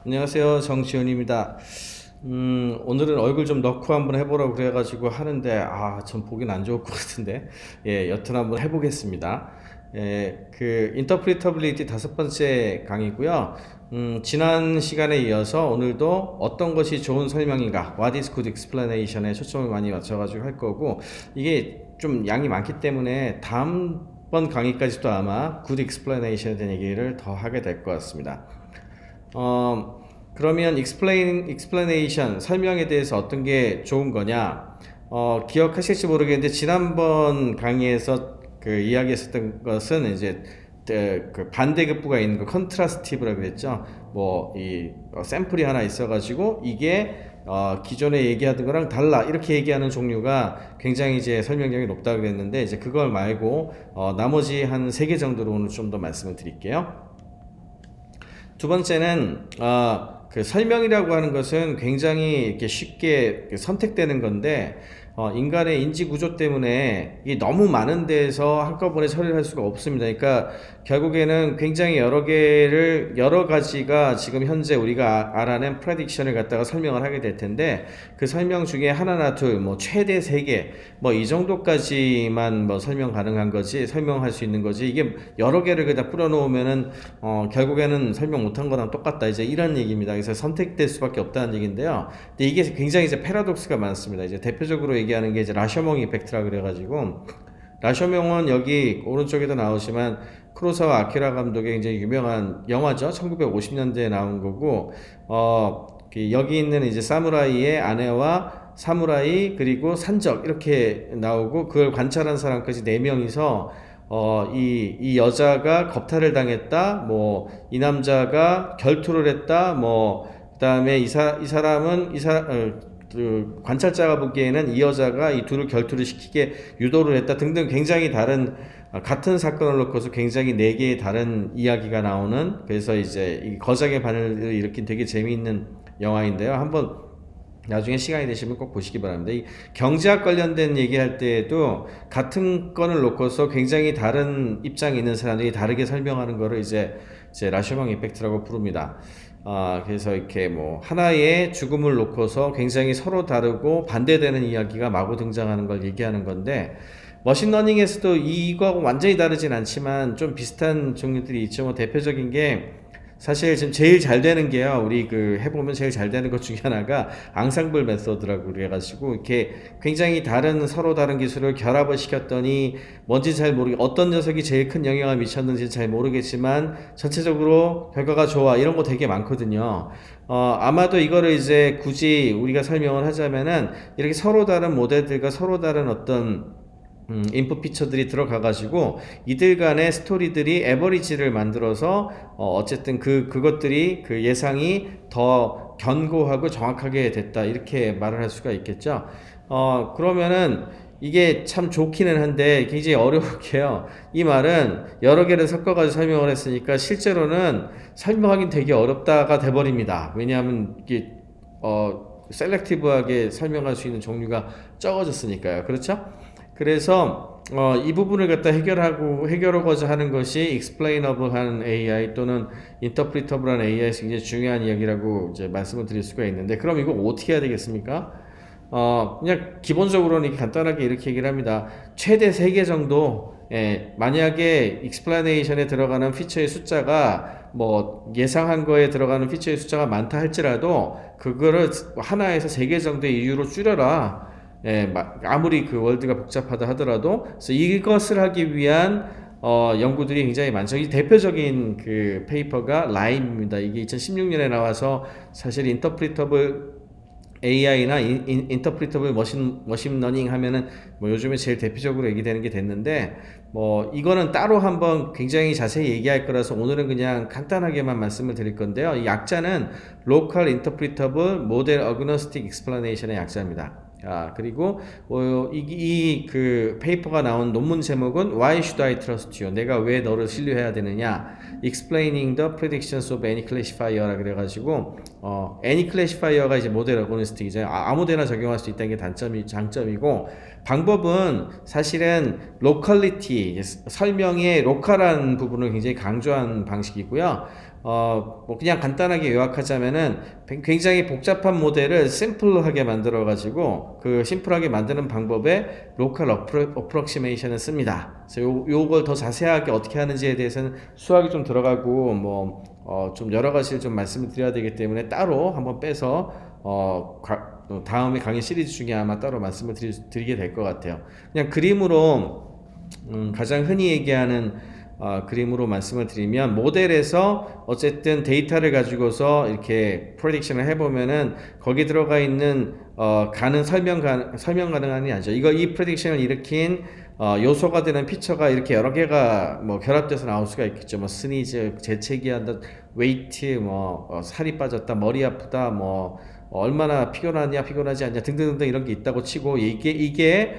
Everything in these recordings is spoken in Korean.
안녕하세요. 정지현입니다. 오늘은 얼굴 좀 넣고 한번 해보라고 그래가지고 하는데, 전 보긴 안 좋을 것 같은데, 여튼 한번 해보겠습니다. 인터프리터빌리티 다섯 번째 강의고요. 지난 시간에 이어서 오늘도 어떤 것이 좋은 설명인가, What is good explanation에 초점을 많이 맞춰가지고 할 거고, 이게 좀 양이 많기 때문에 다음번 강의까지도 아마 good explanation에 대한 얘기를 더 하게 될 것 같습니다. 그러면 explanation, 설명에 대해서 어떤 게 좋은 거냐? 기억하실지 모르겠는데, 지난번 강의에서 그 이야기했었던 것은 이제, 그 반대급부가 있는 거, 컨트라스티브라 그랬죠. 샘플이 하나 있어가지고, 이게, 기존에 얘기하던 거랑 달라. 이렇게 얘기하는 종류가 굉장히 이제 설명력이 높다고 그랬는데, 이제 그걸 말고, 나머지 한 세 개 정도로 오늘 좀 더 말씀을 드릴게요. 두 번째는 그 설명이라고 하는 것은 굉장히 이렇게 쉽게 선택되는 건데, 인간의 인지 구조 때문에 이 너무 많은 데에서 한꺼번에 처리를 할 수가 없습니다. 그러니까 결국에는 굉장히 여러 가지가 지금 현재 우리가 알아낸 프레딕션을 갖다가 설명을 하게 될 텐데, 그 설명 중에 하나나 둘, 뭐 최대 세 개, 뭐 이 정도까지만 뭐 설명 가능한 거지, 설명할 수 있는 거지. 이게 여러 개를 그다 뿌려놓으면은 결국에는 설명 못한 거랑 똑같다, 이제 이런 얘기입니다. 그래서 선택될 수밖에 없다는 얘기인데요. 근데 이게 굉장히 이제 패러독스가 많습니다. 이제 대표적으로 얘기하는 게 이제 라셔몽 이펙트라 그래가지고, 라셔몽은 여기 오른쪽에도 나오지만 쿠로사와 아키라 감독의 굉장히 유명한 영화죠. 1950년대에 나온 거고, 여기 있는 이제 사무라이의 아내와 사무라이 그리고 산적 이렇게 나오고, 그걸 관찰한 사람까지 4명이서 이 여자가 겁탈을 당했다, 뭐 이 남자가 결투를 했다, 뭐 그다음에 이 사람은 그 관찰자가 보기에는 이 여자가 이 둘을 결투를 시키게 유도를 했다 등등, 굉장히 다른 같은 사건을 놓고서 굉장히 4개의 다른 이야기가 나오는, 그래서 이제 이 거장의 반응을 일으킨 되게 재미있는 영화인데요. 한번 나중에 시간이 되시면 꼭 보시기 바랍니다. 이 경제학 관련된 얘기할 때에도 같은 건을 놓고서 굉장히 다른 입장에 있는 사람들이 다르게 설명하는 거를 이제 라셔몽 이펙트라고 부릅니다. 그래서 이렇게 뭐 하나의 죽음을 놓고서 굉장히 서로 다르고 반대되는 이야기가 마구 등장하는 걸 얘기하는 건데, 머신러닝에서도 이거하고 완전히 다르진 않지만 좀 비슷한 종류들이 있죠. 뭐 대표적인 게, 사실 지금 제일 잘 되는 게요, 우리 해보면 제일 잘 되는 것 중에 하나가 앙상블 메소드라고 그래가지고, 이렇게 굉장히 서로 다른 기술을 결합을 시켰더니 뭔지 잘 어떤 녀석이 제일 큰 영향을 미쳤는지 잘 모르겠지만 전체적으로 결과가 좋아, 이런 거 되게 많거든요. 아마도 이거를 이제 굳이 우리가 설명을 하자면은, 이렇게 서로 다른 모델들과 서로 다른 어떤 인풋 피처들이 들어가가지고 이들 간의 스토리들이 에버리지를 만들어서 어쨌든 그것들이 그 예상이 더 견고하고 정확하게 됐다, 이렇게 말을 할 수가 있겠죠. 그러면은 이게 참 좋기는 한데 굉장히 어려울게요. 이 말은 여러 개를 섞어가지고 설명을 했으니까 실제로는 설명하긴 되게 어렵다가 돼버립니다. 왜냐하면 이게 셀렉티브하게 설명할 수 있는 종류가 적어졌으니까요. 그렇죠? 그래서 이 부분을 갖다 해결하고자 하는 것이 explainable한 AI 또는 interpretable한 AI에서 굉장히 중요한 이야기라고 이제 말씀을 드릴 수가 있는데, 그럼 이거 어떻게 해야 되겠습니까? 그냥 기본적으로는 간단하게 이렇게 얘기를 합니다. 최대 3개 정도, 만약에 explanation에 들어가는 피처의 숫자가 뭐 예상한 거에 들어가는 피처의 숫자가 많다 할지라도 그거를 하나에서 3개 정도의 이유로 줄여라. 아무리 그 월드가 복잡하다 하더라도. 그래서 이것을 하기 위한 연구들이 굉장히 많죠. 이 대표적인 그 페이퍼가 라임입니다. 이게 2016년에 나와서, 사실 인터프리터블 AI나 인터프리터블 머신러닝 하면은 뭐 요즘에 제일 대표적으로 얘기되는 게 됐는데, 뭐 이거는 따로 한번 굉장히 자세히 얘기할 거라서 오늘은 그냥 간단하게만 말씀을 드릴 건데요. 이 약자는 Local Interpretable Model Agnostic Explanation의 약자입니다. 그리고 그 페이퍼가 나온 논문 제목은 Why should I trust you? 내가 왜 너를 신뢰해야 되느냐? Explaining the predictions of any classifier라 그래가지고, any classifier가 이제 모델 어그노스틱이죠. 아무데나 적용할 수 있다는 게 장점이고, 방법은 사실은 locality, 설명의 로컬한 부분을 굉장히 강조한 방식이고요. 뭐 그냥 간단하게 요약하자면은 굉장히 복잡한 모델을 심플하게 만들어 가지고 그 심플하게 만드는 방법에 로컬 어프록시메이션을 씁니다. 그래서 요걸 더 자세하게 어떻게 하는지에 대해서는 수학이 좀 들어가고 좀 여러 가지를 좀 말씀을 드려야 되기 때문에 따로 한번 빼서 다음에 강의 시리즈 중에 아마 따로 말씀을 드리게 될 것 같아요. 그냥 그림으로 가장 흔히 얘기하는 그림으로 말씀을 드리면, 모델에서 어쨌든 데이터를 가지고서 이렇게 프레딕션을 해보면은 거기 들어가 있는 설명 가능한이 아니죠. 이 프레딕션을 일으킨 요소가 되는 피처가 이렇게 여러 개가 결합돼서 나올 수가 있겠죠. 스니즈, 재채기한다, 웨이트, 살이 빠졌다, 머리 아프다, 얼마나 피곤하냐, 피곤하지 않냐 등등등등 이런 게 있다고 치고, 이게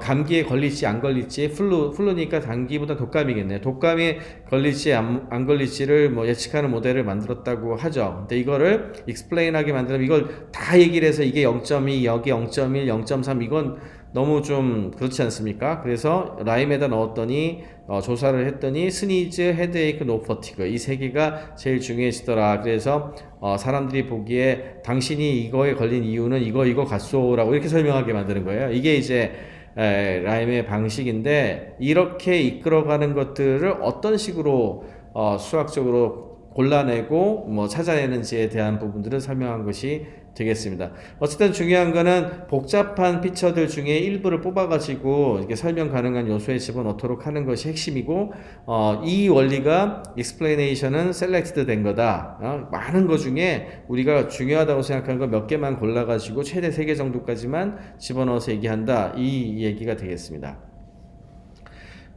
감기에 걸릴지 안 걸릴지, 플루니까 감기보다 독감이겠네요. 독감에 걸릴지 안 걸릴지를 예측하는 모델을 만들었다고 하죠. 근데 이거를 익스플레인하게 만들면 이걸 다 얘기를 해서 이게 0.2, 여기 0.1, 0.3 이건 너무 좀 그렇지 않습니까? 그래서 라임에다 넣었더니 조사를 했더니 스니즈, 헤드에이크, 노퍼티그 이 세 개가 제일 중요해지더라. 그래서 사람들이 보기에 당신이 이거에 걸린 이유는 이거 같소라고 이렇게 설명하게 만드는 거예요. 이게 이제 라임의 방식인데, 이렇게 이끌어가는 것들을 어떤 식으로 수학적으로 골라내고 찾아내는지에 대한 부분들을 설명한 것이 되겠습니다. 어쨌든 중요한 거는 복잡한 피처들 중에 일부를 뽑아가지고 이렇게 설명 가능한 요소에 집어넣도록 하는 것이 핵심이고, 이 원리가 explanation은 selected 된 거다. 많은 것 중에 우리가 중요하다고 생각하는 거 몇 개만 골라가지고 최대 3개 정도까지만 집어넣어서 얘기한다. 이 얘기가 되겠습니다.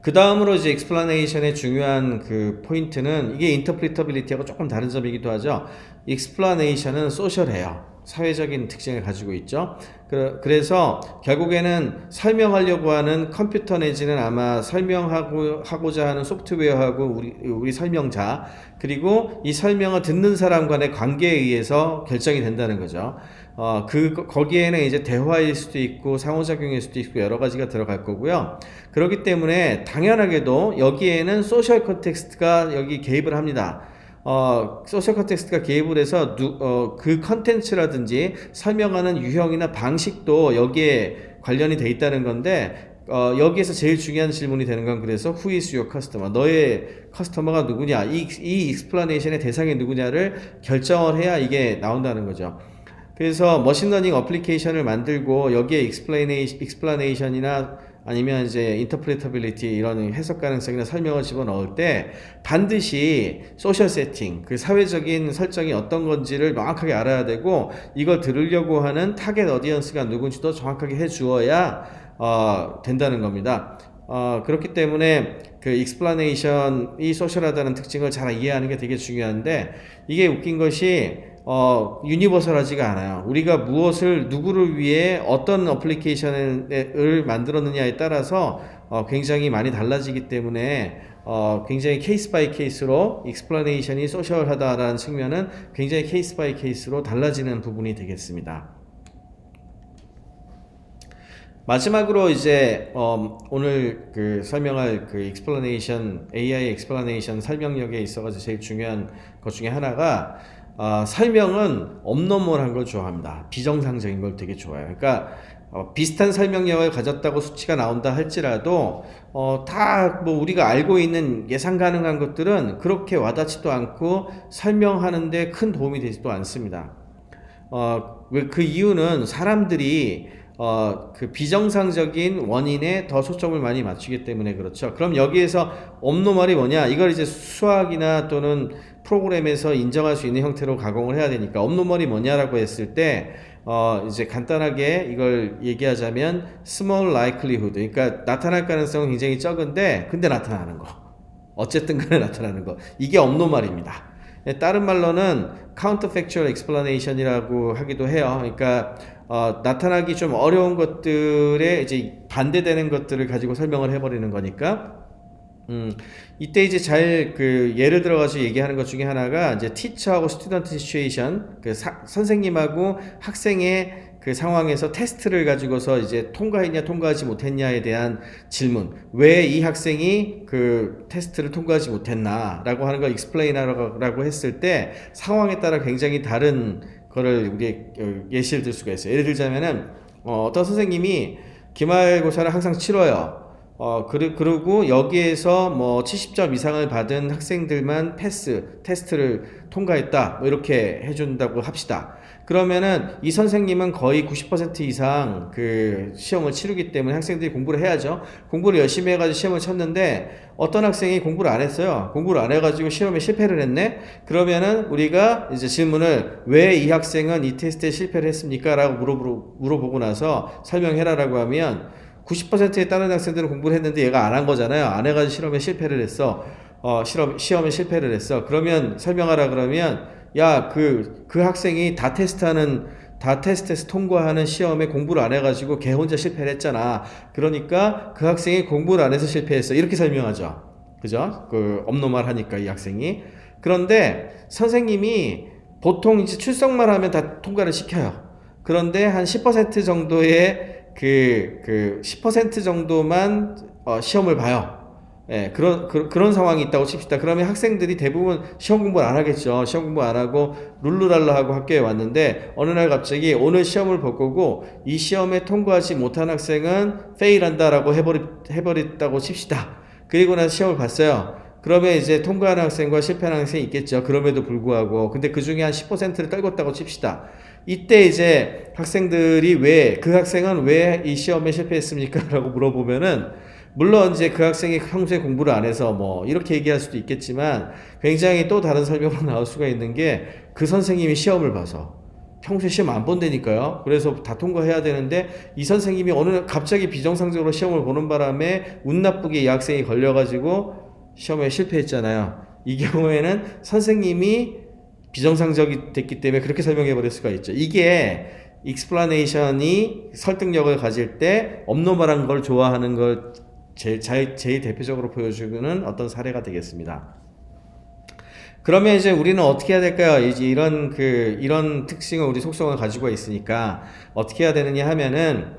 그 다음으로 이제 explanation의 중요한 그 포인트는, 이게 interpretability하고 조금 다른 점이기도 하죠. explanation은 소셜해요. 사회적인 특징을 가지고 있죠. 그래서 결국에는 설명하려고 하는 컴퓨터 내지는 아마 설명하고자 하는 소프트웨어하고 우리 설명자, 그리고 이 설명을 듣는 사람 간의 관계에 의해서 결정이 된다는 거죠. 거기에는 이제 대화일 수도 있고 상호작용일 수도 있고 여러 가지가 들어갈 거고요. 그렇기 때문에 당연하게도 여기에는 소셜 컨텍스트가 여기 개입을 합니다. 소셜 컨텍스트가 개입을 해서 그 컨텐츠라든지 설명하는 유형이나 방식도 여기에 관련이 돼 있다는 건데, 여기에서 제일 중요한 질문이 되는 건, 그래서 who is your customer? 너의 커스터머가 누구냐? 이 explanation의 대상이 누구냐를 결정을 해야 이게 나온다는 거죠. 그래서 머신러닝 어플리케이션을 만들고 여기에 explanation이나 아니면 이제 interpretability 이런 해석 가능성이나 설명을 집어넣을 때 반드시 소셜 세팅, 그 사회적인 설정이 어떤 건지를 명확하게 알아야 되고, 이걸 들으려고 하는 타겟 어디언스가 누군지도 정확하게 해 주어야 된다는 겁니다. 그렇기 때문에 그 explanation이 소셜하다는 특징을 잘 이해하는 게 되게 중요한데, 이게 웃긴 것이 유니버설하지가 않아요. 우리가 무엇을 누구를 위해 어떤 어플리케이션을 만들었느냐에 따라서 굉장히 많이 달라지기 때문에 굉장히 케이스 바이 케이스로 explanation이 소셜하다라는 측면은 굉장히 케이스 바이 케이스로 달라지는 부분이 되겠습니다. 마지막으로 이제 오늘 그 설명할 그 explanation, AI explanation 설명력에 있어가지고 제일 중요한 것 중에 하나가, 설명은 업노멀한 걸 좋아합니다. 비정상적인 걸 되게 좋아해요. 그러니까 비슷한 설명력을 가졌다고 수치가 나온다 할지라도 다 우리가 알고 있는 예상 가능한 것들은 그렇게 와닿지도 않고 설명하는데 큰 도움이 되지도 않습니다. 그 이유는 사람들이 그 비정상적인 원인에 더 초점을 많이 맞추기 때문에 그렇죠. 그럼 여기에서 업노멀이 뭐냐? 이걸 이제 수학이나 또는 프로그램에서 인정할 수 있는 형태로 가공을 해야 되니까, 업노멀이 뭐냐라고 했을 때 이제 간단하게 이걸 얘기하자면 small likelihood, 그러니까 나타날 가능성은 굉장히 적은데 근데 나타나는 거, 어쨌든 간에 나타나는 거, 이게 업노멀입니다. 다른 말로는 counterfactual explanation이라고 하기도 해요. 그러니까 나타나기 좀 어려운 것들에 이제 반대되는 것들을 가지고 설명을 해버리는 거니까, 이때 이제 그 예를 들어가지고 얘기하는 것 중에 하나가 이제 teacher하고 student situation, 그 선생님하고 학생의 그 그 상황에서 테스트를 가지고서 이제 통과했냐 통과하지 못했냐에 대한 질문, 왜 이 학생이 그 테스트를 통과하지 못했나라고 하는 걸 explain하라고 했을 때 상황에 따라 굉장히 다른 거를 우리 예시를 들 수가 있어요. 예를 들자면은 어떤 선생님이 기말고사를 항상 치러요. 그리고 여기에서 뭐 70점 이상을 받은 학생들만 테스트를 통과했다. 뭐 이렇게 해준다고 합시다. 그러면은 이 선생님은 거의 90% 이상 그 시험을 치르기 때문에 학생들이 공부를 해야죠. 공부를 열심히 해가지고 시험을 쳤는데 어떤 학생이 공부를 안 했어요. 공부를 안 해가지고 시험에 실패를 했네? 그러면은 우리가 이제 질문을 왜 이 학생은 이 테스트에 실패를 했습니까? 라고 물어보고 나서 설명해라라고 하면 90%의 다른 학생들은 공부를 했는데 얘가 안 한 거잖아요. 안 해가지고 시험에 실패를 했어. 시험에 실패를 했어. 그러면 설명하라 그러면 야, 그 학생이 다 테스트에서 통과하는 시험에 공부를 안 해가지고 걔 혼자 실패를 했잖아. 그러니까 그 학생이 공부를 안 해서 실패했어. 이렇게 설명하죠. 그죠? 그 업노말 하니까 이 학생이. 그런데 선생님이 보통 이제 출석만 하면 다 통과를 시켜요. 그런데 한 10% 정도의 10% 정도만 시험을 봐요. 예, 그런 상황이 있다고 칩시다. 그러면 학생들이 대부분 시험 공부를 안 하겠죠. 시험 공부 안 하고 룰루랄라 하고 학교에 왔는데 어느 날 갑자기 오늘 시험을 볼 거고 이 시험에 통과하지 못한 학생은 페일한다라고 해버렸다고 칩시다. 그리고 나서 시험을 봤어요. 그러면 이제 통과하는 학생과 실패하는 학생이 있겠죠. 그럼에도 불구하고. 근데 그 중에 한 10%를 떨궜다고 칩시다. 이때 이제 학생들이 그 학생은 왜 이 시험에 실패했습니까? 라고 물어보면은 물론 이제 그 학생이 평소에 공부를 안 해서 뭐 이렇게 얘기할 수도 있겠지만 굉장히 또 다른 설명으로 나올 수가 있는 게 그 선생님이 시험을 봐서 평소에 시험 안 본다니까요. 그래서 다 통과해야 되는데 이 선생님이 어느 날 갑자기 비정상적으로 시험을 보는 바람에 운 나쁘게 이 학생이 걸려가지고 시험에 실패했잖아요. 이 경우에는 선생님이 비정상적이 됐기 때문에 그렇게 설명해 버릴 수가 있죠. 이게 explanation이 설득력을 가질 때 업노멀한 걸 좋아하는 걸 제일 대표적으로 보여주는 어떤 사례가 되겠습니다. 그러면 이제 우리는 어떻게 해야 될까요? 이제 이런 특징을 우리 속성을 가지고 있으니까 어떻게 해야 되느냐 하면은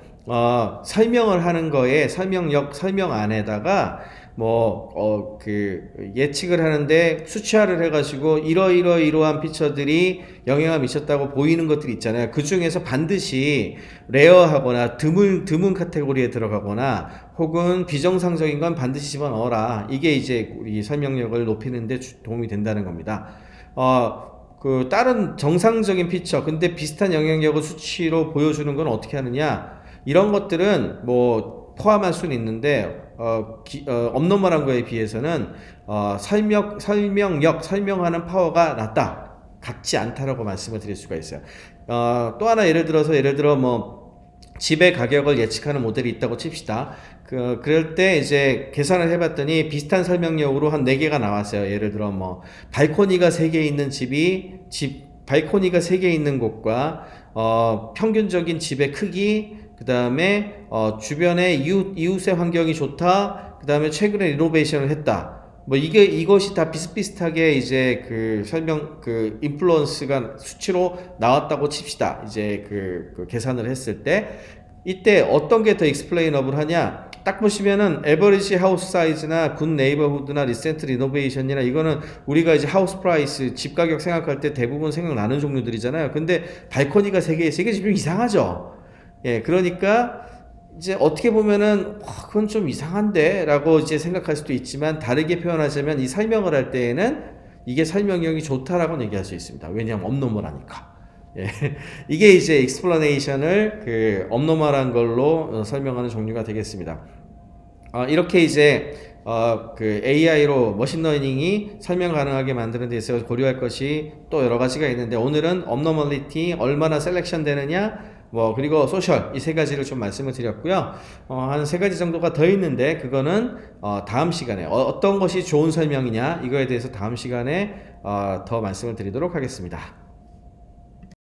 설명을 하는 거에 설명 안에다가 예측을 하는데 수치화를 해가지고 이러한 피처들이 영향을 미쳤다고 보이는 것들이 있잖아요. 그 중에서 반드시 레어하거나 드문 카테고리에 들어가거나 혹은 비정상적인 건 반드시 집어넣어라. 이게 이제 우리 설명력을 높이는데 도움이 된다는 겁니다. 다른 정상적인 피처, 근데 비슷한 영향력을 수치로 보여주는 건 어떻게 하느냐? 이런 것들은 포함할 수는 있는데, 업노멀한 거에 비해서는, 설명하는 파워가 같지 않다라고 말씀을 드릴 수가 있어요. 또 하나 예를 들어 집의 가격을 예측하는 모델이 있다고 칩시다. 그럴 때 이제 계산을 해봤더니 비슷한 설명력으로 한 4개가 나왔어요. 예를 들어 발코니가 3개 있는 발코니가 3개 있는 곳과, 평균적인 집의 크기, 그 다음에 주변의 이웃의 환경이 좋다. 그 다음에 최근에 리노베이션을 했다. 이것이 다 비슷비슷하게 이제 인플루언스가 수치로 나왔다고 칩시다. 이제 계산을 했을 때 이때 어떤 게 더 explainable 하냐? 딱 보시면은 에버리지 하우스 사이즈나 굿 네이버후드나 리센트 리노베이션이나 이거는 우리가 이제 하우스 프라이스 집 가격 생각할 때 대부분 생각나는 종류들이잖아요. 근데 발코니가 3개 있어요. 이게 좀 이상하죠. 예, 그러니까 이제 어떻게 보면은 그건 좀 이상한데 라고 이제 생각할 수도 있지만 다르게 표현하자면 이 설명을 할 때에는 이게 설명력이 좋다라고 얘기할 수 있습니다. 왜냐하면 업노멀하니까. 예, 이게 이제 explanation을 업노멀한 걸로 설명하는 종류가 되겠습니다. 이렇게 이제 AI로 머신러닝이 설명 가능하게 만드는 데 있어서 고려할 것이 또 여러 가지가 있는데 오늘은 업노멀리티 얼마나 셀렉션 되느냐 그리고 소셜 이 3가지를 좀 말씀을 드렸고요. 한 3가지 정도가 더 있는데 그거는 다음 시간에 어떤 것이 좋은 설명이냐 이거에 대해서 다음 시간에 더 말씀을 드리도록 하겠습니다.